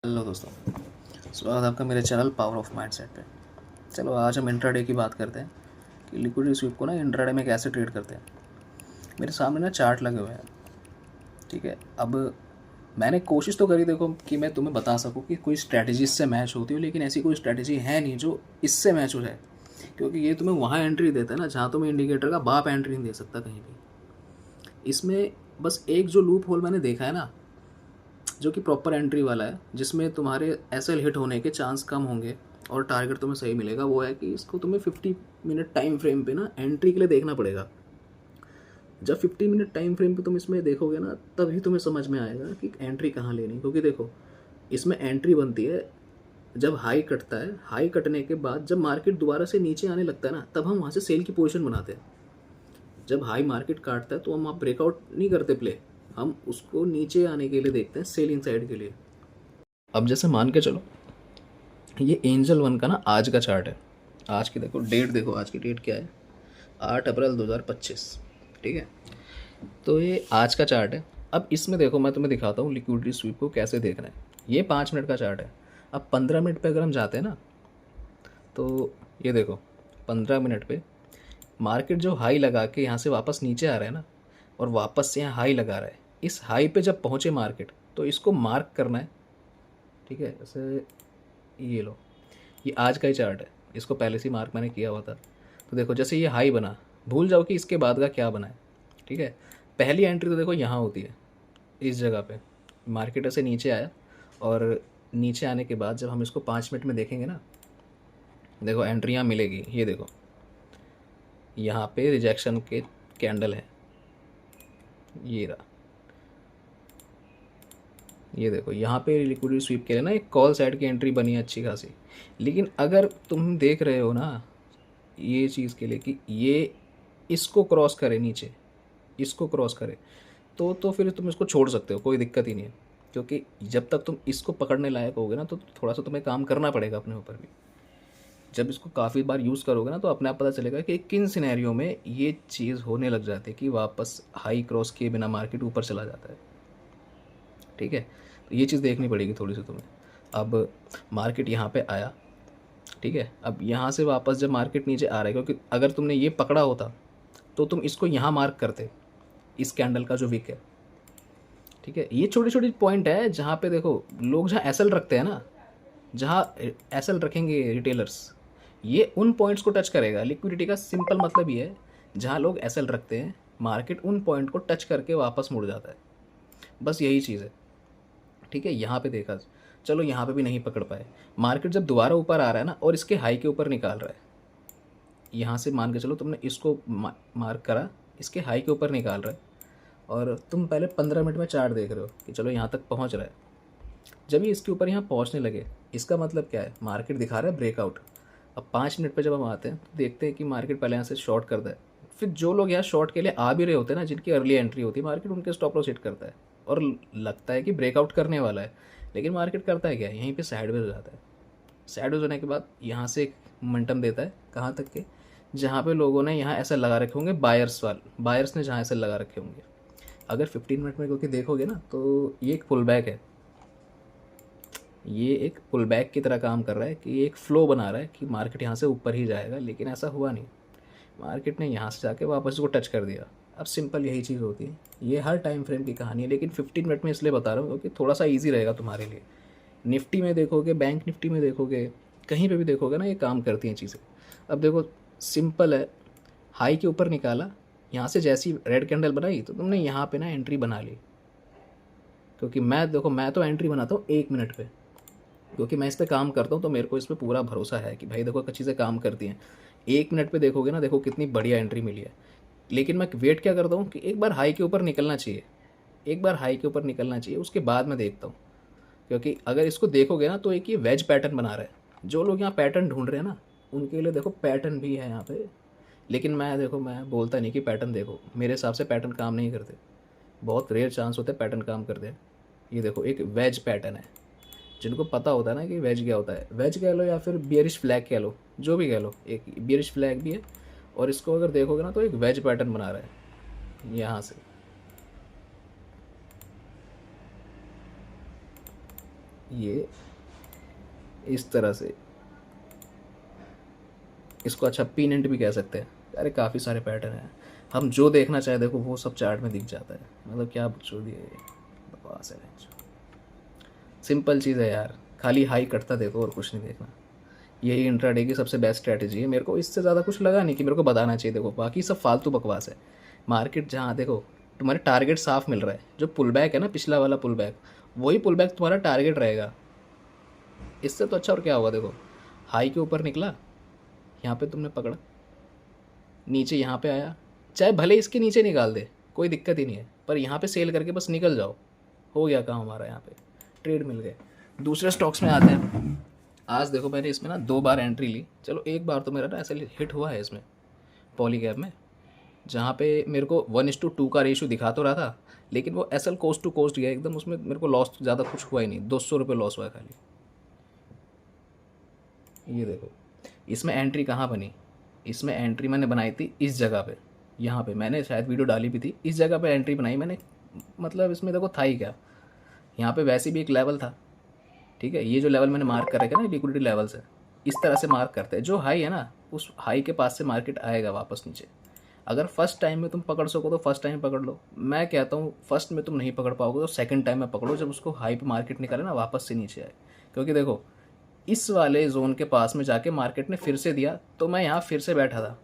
Hello दोस्तों, स्वागत है आपका मेरे चैनल पावर ऑफ माइंडसेट पे। चलो आज हम इंट्राडे की बात करते हैं कि लिक्विडिटी स्वीप को ना इंट्राडे में कैसे ट्रेड करते हैं। मेरे सामने ना चार्ट लगे हुए हैं, ठीक है। अब मैंने कोशिश तो करी देखो कि मैं तुम्हें बता सकूं कि कोई स्ट्रैटेजी इससे मैच होती हो, लेकिन ऐसी कोई स्ट्रैटेजी है नहीं जो इससे मैच हो जाए, क्योंकि ये तुम्हें वहाँ एंट्री देता है ना जहाँ तुम्हें इंडिकेटर का बाप एंट्री नहीं दे सकता कहीं भी। इसमें बस एक जो लूप होल मैंने देखा है ना, जो कि प्रॉपर एंट्री वाला है, जिसमें तुम्हारे एसएल हिट होने के चांस कम होंगे और टारगेट तुम्हें सही मिलेगा, वो है कि इसको तुम्हें 50 मिनट टाइम फ्रेम पे ना एंट्री के लिए देखना पड़ेगा। जब 50 मिनट टाइम फ्रेम पे तुम इसमें देखोगे ना, तभी तुम्हें समझ में आएगा कि एंट्री कहाँ लेनी। क्योंकि देखो, इसमें एंट्री बनती है जब हाई कटता है। हाई कटने के बाद जब मार्केट दोबारा से नीचे आने लगता है ना, तब हम वहाँ से सेल की पोजीशन बनाते हैं। जब हाई मार्केट काटता है तो हम आप ब्रेकआउट नहीं करते प्ले, हम उसको नीचे आने के लिए देखते हैं, सेलिंग साइड के लिए। अब जैसे मान के चलो, ये एंजल वन का ना आज का चार्ट है। आज की देखो डेट, देखो आज की डेट क्या है, 8 अप्रैल 2025, ठीक है। तो ये आज का चार्ट है। अब इसमें देखो, मैं तुम्हें दिखाता हूँ लिक्विडिटी स्वीप को कैसे देखना है। ये 5 मिनट का चार्ट है। अब 15 मिनट पे अगर हम जाते हैं ना, तो ये देखो 15 मिनट पे मार्केट जो हाई लगा के यहाँ से वापस नीचे आ रहा है ना, और वापस से यहाँ हाई लगा रहा है। इस हाई पे जब पहुँचे मार्केट, तो इसको मार्क करना है, ठीक है। जैसे ये लो, ये आज का ही चार्ट है, इसको पहले से मार्क मैंने किया हुआ था। तो देखो जैसे ये हाई बना, भूल जाओ कि इसके बाद का क्या बना है, ठीक है। पहली एंट्री तो देखो यहाँ होती है, इस जगह पे मार्केट ऐसे नीचे आया, और नीचे आने के बाद जब हम इसको 5 मिनट में देखेंगे ना, देखो एंट्री यहाँ मिलेगी। ये देखो यहाँ पे रिजेक्शन के कैंडल है, ये रहा। ये देखो यहाँ पे लिक्विडिटी स्वीप के लिए ना एक कॉल साइड की एंट्री बनी है अच्छी खासी। लेकिन अगर तुम देख रहे हो ना ये चीज़ के लिए कि ये इसको क्रॉस करे नीचे, इसको क्रॉस करे, तो फिर तुम इसको छोड़ सकते हो, कोई दिक्कत ही नहीं है। क्योंकि जब तक तुम इसको पकड़ने लायक होगे ना, तो थोड़ा सा तुम्हें काम करना पड़ेगा अपने ऊपर भी। जब इसको काफ़ी बार यूज़ करोगे ना, तो अपने आप पता चलेगा कि किन सिनेरियो में ये चीज़ होने लग जाती है कि वापस हाई क्रॉस किए बिना मार्केट ऊपर चला जाता है, ठीक है। तो ये चीज़ देखनी पड़ेगी थोड़ी सी तुम्हें। अब मार्केट यहाँ पे आया, ठीक है। अब यहाँ से वापस जब मार्केट नीचे आ रहा है, क्योंकि अगर तुमने ये पकड़ा होता तो तुम इसको यहाँ मार्क करते, इस कैंडल का जो विक है, ठीक है। ये छोटी छोटी पॉइंट है जहाँ पे देखो लोग जहाँ एसएल रखते हैं ना, जहाँ एसएल रखेंगे रिटेलर्स, ये उन पॉइंट्स को टच करेगा। लिक्विडिटी का सिंपल मतलब ये है, जहाँ लोग एसएल रखते हैं मार्केट उन पॉइंट को टच करके वापस मुड़ जाता है, बस यही चीज़ है, ठीक है। यहाँ पे देखा, चलो यहाँ पे भी नहीं पकड़ पाए। मार्केट जब दोबारा ऊपर आ रहा है ना, और इसके हाई के ऊपर निकाल रहा है, यहाँ से मान के चलो तुमने इसको मार्क करा, इसके हाई के ऊपर निकाल रहा है, और तुम पहले 15 मिनट में चार्ट देख रहे हो कि चलो यहाँ तक पहुँच रहा है। जब ये इसके ऊपर यहाँ पहुँचने लगे, इसका मतलब क्या है, मार्केट दिखा रहा है ब्रेकआउट। अब 5 मिनट पे जब हम आते हैं तो देखते हैं कि मार्केट पहले यहाँ से शॉर्ट करता है। फिर जो लोग यहाँ शॉर्ट के लिए आ भी रहे होते हैं ना, जिनकी अर्ली एंट्री होती है, मार्केट उनके स्टॉप लॉस हिट करता है और लगता है कि ब्रेकआउट करने वाला है। लेकिन मार्केट करता है क्या, यहीं पे साइडवेज हो जाता है। साइडवेज होने के बाद यहाँ से एक मोमेंटम देता है, कहाँ तक के, जहाँ पे लोगों ने यहाँ ऐसे लगा रखे होंगे, बायर्स ने जहाँ ऐसे लगा रखे होंगे। अगर 15 मिनट में क्योंकि देखोगे ना, तो ये एक पुल बैक है, ये एक पुल बैक की तरह काम कर रहा है कि एक फ़्लो बना रहा है कि मार्केट यहाँ से ऊपर ही जाएगा। लेकिन ऐसा हुआ नहीं, मार्केट ने यहाँ से जाके वापस इसको टच कर दिया। अब सिंपल यही चीज़ होती है, ये हर टाइम फ्रेम की कहानी है। लेकिन 15 मिनट में इसलिए बता रहा हूँ क्योंकि थोड़ा सा ईजी रहेगा तुम्हारे लिए। निफ्टी में देखोगे, बैंक निफ्टी में देखोगे, कहीं पे भी देखोगे ना, ये काम करती हैं चीज़ें। अब देखो सिंपल है, हाई के ऊपर निकाला, यहाँ से जैसी रेड कैंडल बनाई तो तुमने यहाँ पे ना एंट्री बना ली। क्योंकि मैं देखो, मैं तो एंट्री बनाता हूँ 1 मिनट पे, क्योंकि मैं इस पर काम करता हूँ, तो मेरे को इस पर पूरा भरोसा है कि भाई देखो चीज़ें काम करती हैं। 1 मिनट पे देखोगे ना, देखो कितनी बढ़िया एंट्री मिली है। लेकिन मैं वेट क्या करता हूँ कि एक बार हाई के ऊपर निकलना चाहिए, एक बार हाई के ऊपर निकलना चाहिए, उसके बाद मैं देखता हूँ। क्योंकि अगर इसको देखोगे ना, तो एक ये वेज पैटर्न बना रहा है। जो लोग यहाँ पैटर्न ढूंढ रहे हैं ना, उनके लिए देखो पैटर्न भी है यहाँ पे। लेकिन मैं देखो, मैं बोलता नहीं कि पैटर्न देखो, मेरे हिसाब से पैटर्न काम नहीं करते। बहुत रेयर चांस होते हैं पैटर्न काम करते हैं। ये देखो एक वेज पैटर्न है। जिनको पता होता है ना कि वेज क्या होता है, वेज कह लो या फिर बियरिश फ्लैग कह लो, जो भी कह लो, एक बियरिश फ्लैग भी है। और इसको अगर देखोगे ना, तो एक वेज पैटर्न बना रहा है यहाँ से। ये इस तरह से, इसको अच्छा पीनेंट भी कह सकते हैं। अरे काफ़ी सारे पैटर्न हैं, हम जो देखना चाहे देखो वो सब चार्ट में दिख जाता है। मतलब क्या बकचोदी है ये, बकवास है। सिंपल चीज़ है यार, खाली हाई कटता देखो और कुछ नहीं देखना। यही इंट्राडे की सबसे बेस्ट स्ट्रैटेजी है। मेरे को इससे ज़्यादा कुछ लगा नहीं कि मेरे को बताना चाहिए। देखो बाकी सब फालतू बकवास है। मार्केट जहाँ देखो तुम्हारे टारगेट साफ मिल रहा है, जो पुल बैक है ना, पिछला वाला पुल बैक, वही पुल बैक तुम्हारा टारगेट रहेगा। इससे तो अच्छा और क्या होगा। देखो हाई के ऊपर निकला, यहाँ पे तुमने पकड़ा, नीचे यहाँ पे आया, चाहे भले इसके नीचे निकाल दे कोई दिक्कत ही नहीं है, पर यहाँ पे सेल करके बस निकल जाओ, हो गया काम हमारा। यहाँ पे ट्रेड मिल गए। दूसरे स्टॉक्स में आते हैं। आज देखो मैंने इसमें ना 2 बार एंट्री ली। चलो एक बार तो मेरा ना ऐसे हिट हुआ है इसमें पॉलीकैब में, जहाँ पे मेरे को 1:2 का रेशो दिखा तो रहा था, लेकिन वो एसएल कोस्ट टू कोस्ट गया एकदम। उसमें मेरे को लॉस तो ज़्यादा कुछ हुआ ही नहीं, 200 रुपये लॉस हुआ है खाली। ये देखो इसमें एंट्री कहाँ बनी, इसमें एंट्री मैंने बनाई थी इस जगह पे, यहाँ पे मैंने शायद वीडियो डाली भी थी। इस जगह पे एंट्री बनाई मैंने। मतलब इसमें देखो था ही क्या, यहाँ पे वैसे भी एक लेवल था, ठीक है। ये जो लेवल मैंने मार्क कर रखे ना लिक्विडिटी लेवल्स है, इस तरह से मार्क करते हैं। जो हाई है ना, उस हाई के पास से मार्केट आएगा वापस नीचे। अगर फर्स्ट टाइम में तुम पकड़ सको तो फर्स्ट टाइम पकड़ लो। मैं कहता हूँ फर्स्ट में तुम नहीं पकड़ पाओगे तो सेकंड टाइम में पकड़ो, जब उसको हाई पे मार्केट निकाले ना वापस से नीचे आए। क्योंकि देखो इस वाले जोन के पास में जाके मार्केट ने फिर से दिया, तो मैं यहाँ फिर से बैठा था,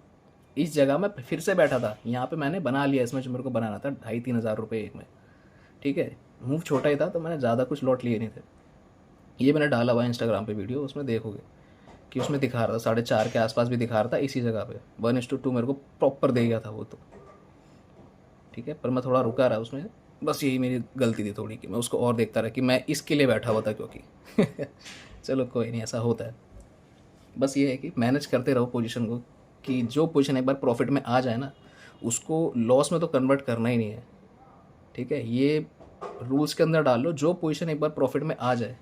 इस जगह में फिर से बैठा था। यहाँ पे मैंने बना लिया इसमें जो मेरे को बनाना था, 2,500-3 हज़ार रुपये एक में, ठीक है। मूव छोटा ही था तो मैंने ज़्यादा कुछ लॉट लिए नहीं थे। ये मैंने डाला हुआ है इंस्टाग्राम पे वीडियो, उसमें देखोगे कि उसमें दिखा रहा था 4.5 के आसपास भी दिखा रहा था इसी जगह पे। 1:2 मेरे को प्रॉपर दे गया था वो तो, ठीक है। पर मैं थोड़ा रुका रहा उसमें, बस यही मेरी गलती थी थोड़ी कि मैं उसको और देखता रहा कि मैं इसके लिए बैठा हुआ था क्योंकि चलो कोई नहीं, ऐसा होता है। बस ये है कि मैनेज करते रहो पोजीशन को, कि जो पोजीशन एक बार प्रॉफिट में आ जाए ना, उसको लॉस में तो कन्वर्ट करना ही नहीं है, ठीक है। ये रूल्स के अंदर डाल लो, जो पोजीशन एक बार प्रॉफिट में आ जाए,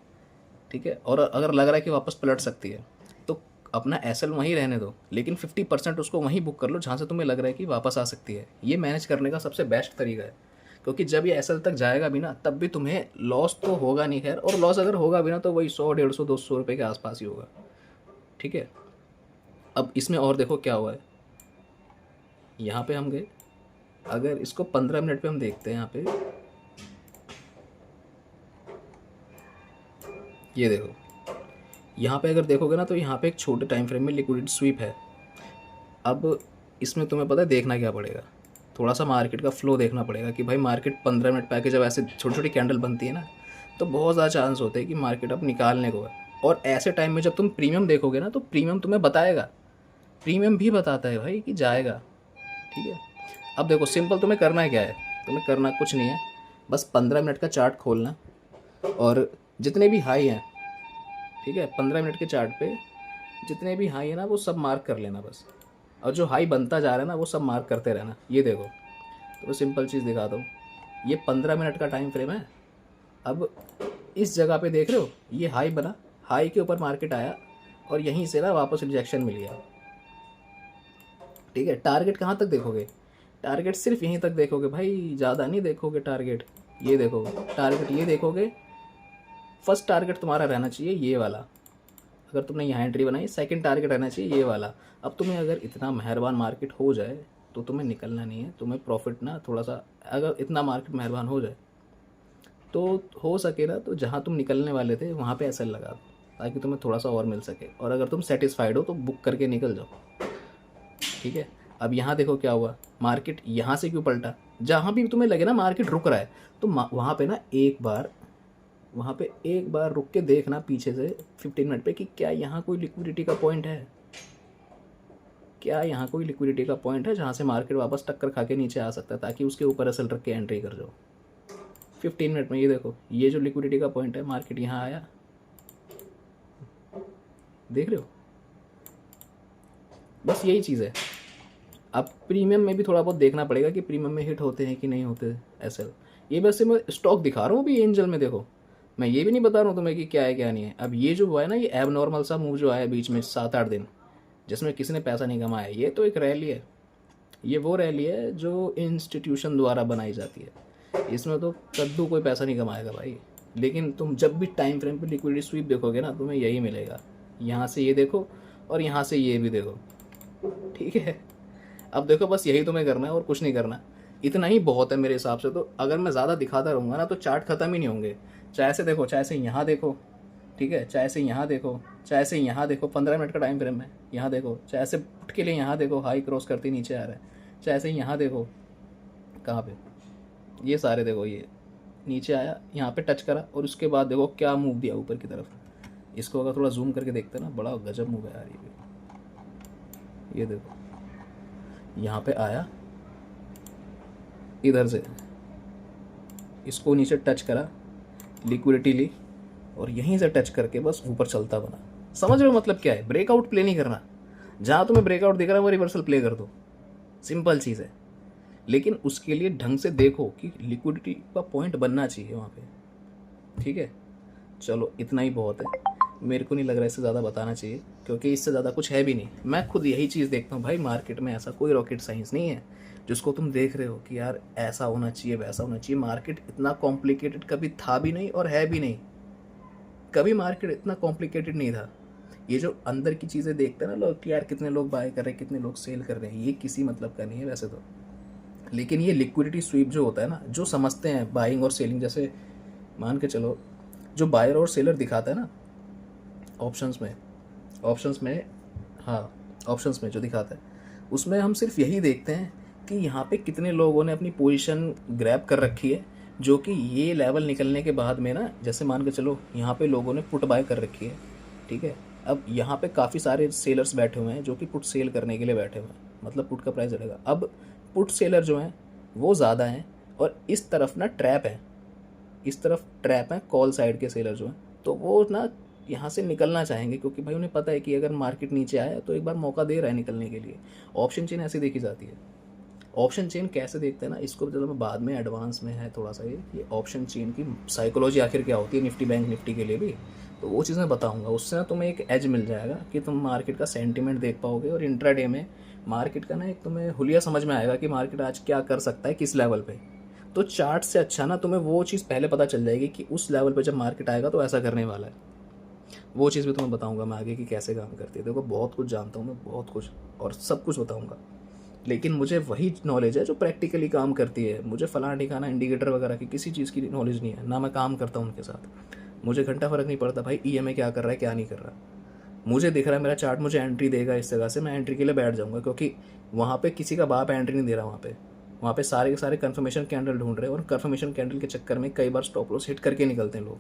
ठीक है, और अगर लग रहा है कि वापस पलट सकती है तो अपना एसएल वहीं रहने दो, लेकिन 50% उसको वहीं बुक कर लो जहाँ से तुम्हें लग रहा है कि वापस आ सकती है। ये मैनेज करने का सबसे बेस्ट तरीका है, क्योंकि जब ये एसएल तक जाएगा भी ना, तब भी तुम्हें लॉस तो होगा नहीं खैर, और लॉस अगर होगा भी ना तो वही 100, 150, 200 रुपये के आसपास ही होगा, ठीक है। अब इसमें और देखो क्या हुआ है। यहाँ पे हम गए, अगर इसको 15 मिनट पे हम देखते हैं, यहाँ पे ये देखो, यहाँ पे अगर देखोगे ना तो यहाँ पे एक छोटे टाइम फ्रेम में लिक्विडिटी स्वीप है। अब इसमें तुम्हें पता है देखना क्या पड़ेगा, थोड़ा सा मार्केट का फ्लो देखना पड़ेगा कि भाई मार्केट 15 मिनट पे आके जब ऐसे छोटी छोटी कैंडल बनती है ना, तो बहुत ज़्यादा चांस होते हैं कि मार्केट अब निकालने को है। और ऐसे टाइम में जब तुम प्रीमियम देखोगे ना, तो प्रीमियम तुम्हें बताएगा, प्रीमियम भी बताता है भाई कि जाएगा, ठीक है। अब देखो सिंपल तुम्हें करना है क्या है, तुम्हें करना कुछ नहीं है, बस 15 मिनट का चार्ट खोलना, और जितने भी हाई हैं, ठीक है, 15 मिनट के चार्ट पे जितने भी हाई है ना वो सब मार्क कर लेना बस, और जो हाई बनता जा रहा है ना वो सब मार्क करते रहना। ये देखो तो मैं सिंपल चीज़ दिखा दूँ, ये 15 मिनट का टाइम फ्रेम है। अब इस जगह पे देख रहे हो, ये हाई बना, हाई के ऊपर मार्केट आया और यहीं से ना वापस रिजेक्शन मिल गया, ठीक है। टारगेट कहाँ तक देखोगे, टारगेट सिर्फ यहीं तक देखोगे भाई, ज़्यादा नहीं देखोगे टारगेट। ये देखोगे टारगेट, ये देखोगे फर्स्ट टारगेट तुम्हारा रहना चाहिए ये वाला, अगर तुमने यहाँ एंट्री बनाई, सेकंड टारगेट रहना चाहिए ये वाला। अब तुम्हें अगर इतना मेहरबान मार्केट हो जाए तो तुम्हें निकलना नहीं है, तुम्हें प्रॉफिट ना थोड़ा सा, अगर इतना मार्केट मेहरबान हो जाए तो हो सके ना, तो जहाँ तुम निकलने वाले थे वहाँ पे एसएल लगा दो, ताकि तुम्हें थोड़ा सा और मिल सके। और अगर तुम सेटिस्फाइड हो तो बुक करके निकल जाओ, ठीक है। अब यहाँ देखो क्या हुआ, मार्केट यहाँ से क्यों पलटा, जहाँ भी तुम्हें लगे ना मार्केट रुक रहा है तो वहाँ पे ना एक बार रुक के देखना पीछे से 15 मिनट पे कि क्या यहाँ कोई लिक्विडिटी का पॉइंट है, क्या यहाँ कोई लिक्विडिटी का पॉइंट है जहाँ से मार्केट वापस टक्कर खा के नीचे आ सकता है, ताकि उसके ऊपर एसएल रख के एंट्री कर जाओ 15 मिनट में। ये देखो ये जो लिक्विडिटी का पॉइंट है, मार्केट यहाँ आया, देख रहे हो, बस यही चीज़ है। अब प्रीमियम में भी थोड़ा बहुत देखना पड़ेगा कि प्रीमियम में हिट होते हैं कि नहीं होते एसएल। ये वैसे मैं स्टॉक दिखा रहा हूँ अभी एंजल में, देखो मैं ये भी नहीं बता रहा हूँ तुम्हें कि क्या है क्या नहीं है। अब ये जो हुआ है ना, ये एब नॉर्मल सा मूव जो आया बीच में 7-8 दिन, जिसमें किसी ने पैसा नहीं कमाया, ये तो एक रैली है। ये वो रैली है जो इंस्टीट्यूशन द्वारा बनाई जाती है, इसमें तो कद्दू कोई पैसा नहीं कमाएगा भाई, लेकिन तुम जब भी टाइम फ्रेम पे लिक्विडिटी स्वीप देखोगे ना, तुम्हें यही मिलेगा। यहाँ से ये देखो और यहाँ से ये भी देखो, ठीक है। अब देखो बस यही तुम्हें करना है और कुछ नहीं करना, इतना ही बहुत है मेरे हिसाब से। तो अगर मैं ज़्यादा दिखाता रहूँगा ना तो चार्ट ख़त्म ही नहीं होंगे। चाहे से देखो, चाहे से यहाँ देखो, ठीक है, चाहे से यहाँ देखो, चाहे से यहाँ देखो, 15 मिनट का टाइम फ्रेम है, यहाँ देखो, चाहे से पुट के लिए यहाँ देखो, हाई क्रॉस करती नीचे आ रहा है, चाहे से यहाँ देखो, कहाँ पे, ये सारे देखो, ये नीचे आया, यहाँ पे टच करा और उसके बाद देखो क्या मूव दिया ऊपर की तरफ। इसको अगर थोड़ा जूम करके देखते ना, बड़ा गजब मूव है यार ये देखो, यहाँ पे आया इधर से, इसको नीचे टच करा, लिक्विडिटी ली और यहीं से टच करके बस ऊपर चलता बना। समझ रहे हो मतलब क्या है? ब्रेकआउट प्ले नहीं करना, जहाँ तुम्हें ब्रेकआउट दिख रहा है वो रिवर्सल प्ले कर दो, सिंपल चीज़ है। लेकिन उसके लिए ढंग से देखो कि लिक्विडिटी का पॉइंट बनना चाहिए वहाँ पे, ठीक है। चलो इतना ही बहुत है, मेरे को नहीं लग रहा इससे ज़्यादा बताना चाहिए, क्योंकि इससे ज़्यादा कुछ है भी नहीं। मैं खुद यही चीज़ देखता हूँ भाई, मार्केट में ऐसा कोई रॉकेट साइंस नहीं है जिसको तुम देख रहे हो कि यार ऐसा होना चाहिए वैसा होना चाहिए। मार्केट इतना कॉम्प्लिकेटेड कभी था भी नहीं और है भी नहीं, कभी मार्केट इतना कॉम्प्लिकेटेड नहीं था। ये जो अंदर की चीज़ें देखते हैं ना लोग कि यार कितने लोग बाय कर रहे हैं कितने लोग सेल कर रहे हैं, ये किसी मतलब का नहीं है वैसे तो। लेकिन ये लिक्विडिटी स्वीप जो होता है ना, जो समझते हैं बाइंग और सेलिंग, जैसे मान के चलो जो बायर और सेलर दिखाता है ना ऑप्शंस में, हाँ ऑप्शंस में जो दिखाता है, उसमें हम सिर्फ यही देखते हैं कि यहाँ पे कितने लोगों ने अपनी पोजीशन ग्रैब कर रखी है, जो कि ये लेवल निकलने के बाद में ना, जैसे मान के चलो यहाँ पे लोगों ने पुट बाय कर रखी है, ठीक है। अब यहाँ पे काफ़ी सारे सेलर्स बैठे हुए हैं जो कि पुट सेल करने के लिए बैठे हुए हैं, मतलब पुट का प्राइस बढ़ेगा। अब पुट सेलर जो हैं वो ज़्यादा हैं और इस तरफ ना ट्रैप है, इस तरफ ट्रैप है कॉल साइड के सेलर जो हैं, तो वो ना यहाँ से निकलना चाहेंगे, क्योंकि भाई उन्हें पता है कि अगर मार्केट नीचे आया तो एक बार मौका दे रहा है निकलने के लिए। ऑप्शन चेन ऐसे देखी जाती है। ऑप्शन चेन कैसे देखते हैं ना, इसको चलो मैं बाद में, एडवांस में है थोड़ा सा ये ऑप्शन चेन की साइकोलॉजी आखिर क्या होती है निफ्टी बैंक निफ्टी के लिए भी, तो वो चीज़ मैं बताऊंगा। उससे ना तुम्हें एक एज मिल जाएगा कि तुम मार्केट का सेंटिमेंट देख पाओगे और इंट्राडे में मार्केट का ना एक तुम्हें हुलिया समझ में आएगा कि मार्केट आज क्या कर सकता है किस लेवल पे। तो चार्ट से अच्छा ना तुम्हें वो चीज़ पहले पता चल जाएगी कि उस लेवल पे जब मार्केट आएगा तो ऐसा करने वाला है। वो चीज़ भी तुम्हें बताऊंगा मैं आगे कि कैसे काम करती है। देखो बहुत कुछ जानता हूँ मैं, बहुत कुछ, और सब कुछ बताऊंगा, लेकिन मुझे वही नॉलेज है जो प्रैक्टिकली काम करती है। मुझे फलाना ठिकाना इंडिकेटर वगैरह की किसी चीज़ की नॉलेज नहीं है, ना मैं काम करता हूँ उनके साथ। मुझे घंटा फ़र्क नहीं पड़ता भाई ईएमए क्या कर रहा है क्या नहीं कर रहा। मुझे दिख रहा है मेरा चार्ट मुझे एंट्री देगा इस जगह से, मैं एंट्री के लिए बैठ जाऊँगा, क्योंकि वहाँ पे किसी का बाप एंट्री नहीं दे रहा। वहाँ पे सारे के सारे कन्फर्मेशन कैंडल ढूंढ रहे हैं और कन्फर्मेशन कैंडल के चक्कर में कई बार स्टॉप लॉस हिट करके निकलते हैं लोग।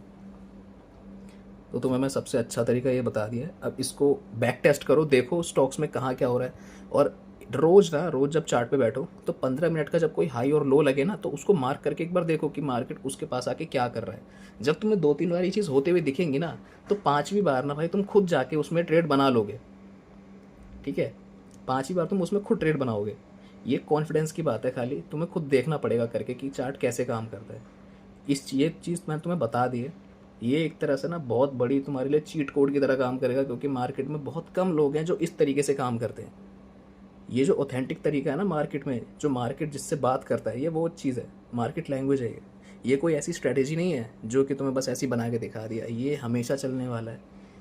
तो तुम्हें मैं सबसे अच्छा तरीका ये बता दिया है। अब इसको बैक टेस्ट करो, देखो स्टॉक्स में कहाँ क्या हो रहा है, और रोज़ जब चार्ट पे बैठो तो 15 मिनट का जब कोई हाई और लो लगे ना तो उसको मार्क करके एक बार देखो कि मार्केट उसके पास आके क्या कर रहा है। जब तुम्हें 2-3 बार ये चीज़ होते हुए दिखेंगी ना तो 5वीं बार ना भाई तुम खुद जाके उसमें ट्रेड बना लोगे, ठीक है। 5वीं बार तुम उसमें खुद ट्रेड बनाओगे। ये कॉन्फिडेंस की बात है, खाली तुम्हें खुद देखना पड़ेगा करके कि चार्ट कैसे काम करता है। ये चीज़ मैं तुम्हें बता दी है। ये एक तरह से ना बहुत बड़ी तुम्हारे लिए चीट कोड की तरह काम करेगा, क्योंकि मार्केट में बहुत कम लोग हैं जो इस तरीके से काम करते हैं। ये जो ऑथेंटिक तरीका है ना मार्केट में, जो मार्केट जिससे बात करता है, ये वो चीज़ है, मार्केट लैंग्वेज है ये कोई ऐसी स्ट्रैटेजी नहीं है जो कि तुम्हें बस ऐसी बना के दिखा दिया। ये हमेशा चलने वाला है,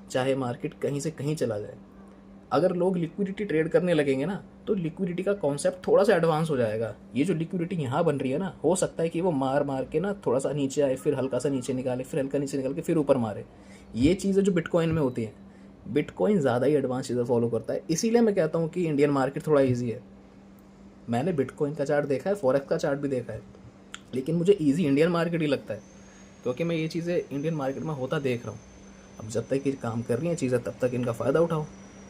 चाहे मार्केट कहीं से कहीं चला जाए। अगर लोग लिक्विडिटी ट्रेड करने लगेंगे ना तो लिक्विडिटी का कॉन्सेप्ट थोड़ा सा एडवांस हो जाएगा। ये जो लिक्विडिटी यहाँ बन रही है ना, हो सकता है कि वो मार मार के ना थोड़ा सा नीचे आए, फिर हल्का सा नीचे निकाले, फिर हल्का नीचे निकाल के फिर ऊपर मारे। ये चीज़ें जो बिटकॉइन में होती हैं, बिटकॉइन ज़्यादा ही एडवांस चीज़ें फॉलो करता है। इसीलिए मैं कहता हूँ कि इंडियन मार्केट थोड़ा ईजी है। मैंने बिटकॉइन का चार्ट देखा है, फॉरेक्स का चार्ट भी देखा है, लेकिन मुझे ईजी इंडियन मार्केट ही लगता है, क्योंकि मैं ये चीज़ें इंडियन मार्केट में होता देख रहा हूँ। अब जब तक ये काम कर रही हैं चीज़ें तब तक इनका फ़ायदा उठाओ,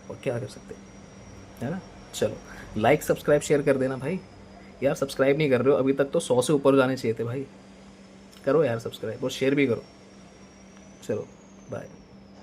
और क्या कर सकते हैं, है ना। चलो लाइक सब्सक्राइब शेयर कर देना भाई। यार सब्सक्राइब नहीं कर रहे हो अभी तक तो 100 से ऊपर जाने चाहिए थे भाई। करो यार सब्सक्राइब और शेयर भी करो। चलो बाय।